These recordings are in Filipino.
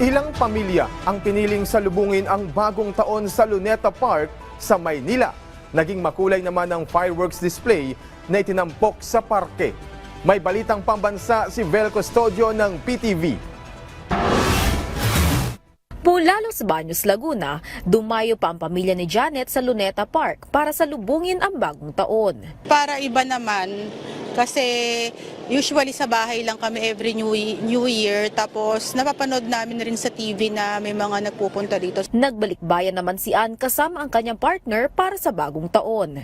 Ilang pamilya ang piniling salubungin ang bagong taon sa Luneta Park sa Maynila. Naging makulay naman ang fireworks display na itinampok sa parke. May balitang pambansa si Vel Custodio ng PTV. Mula Los Baños, Laguna, dumayo pa ang pamilya ni Janet sa Luneta Park para salubungin ang bagong taon. Para iba naman, kasi usually sa bahay lang kami every New Year, tapos napapanood namin rin sa TV na may mga nagpupunta dito. Nagbalikbayan naman si Ann kasama ang kanyang partner para sa bagong taon.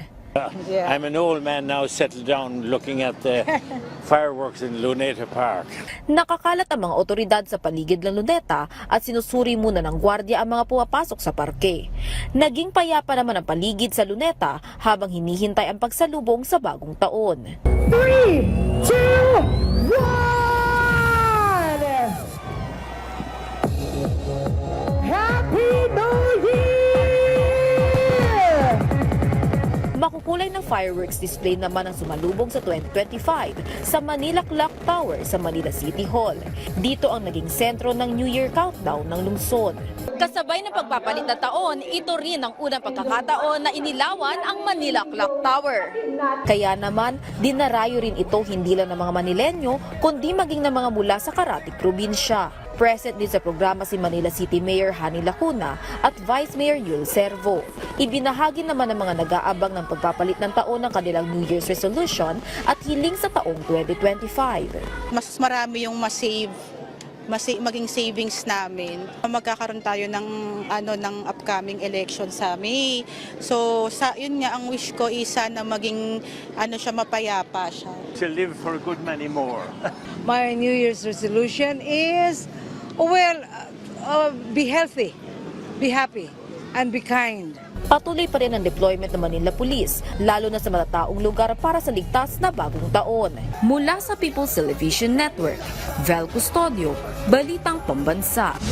I'm an old man now, settled down looking at the fireworks in Luneta Park. Nakakalat ang mga otoridad sa paligid ng Luneta at sinusuri muna ng gwardiya ang mga pumapasok sa parke. Naging payapa naman ang paligid sa Luneta habang hinihintay ang pagsalubong sa bagong taon. 3, 2, 1! Happy New Year! Makukulay ng fireworks display naman ang sumalubong sa 2025 sa Manila Clock Tower sa Manila City Hall. Dito ang naging sentro ng New Year countdown ng lungsod. Kasabay ng pagpapalit na taon, ito rin ang unang pagkakataon na inilawan ang Manila Clock Tower. Kaya naman, dinarayo rin ito hindi lang ng mga Manilenyo, kundi maging ng mga mula sa karatig probinsya. Present din sa programa si Manila City Mayor Hani Lacuna at Vice Mayor Yul Servo. Ibinahagi naman ng mga nag-aabang ng pagpapalit ng taon ng kanilang New Year's resolution at hiling sa taong 2025. Mas marami yung maging savings namin. Magkakaroon tayo ng upcoming election sa May. So yun nga ang wish ko is na maging mapayapa siya. To live for a good many more. My New Year's resolution is, be healthy, be happy, and be kind. Patuloy pa rin ang deployment ng Manila Police, lalo na sa matataong lugar para sa ligtas na bagong taon. Mula sa People's Television Network, Vel Custodio, Balitang Pambansa.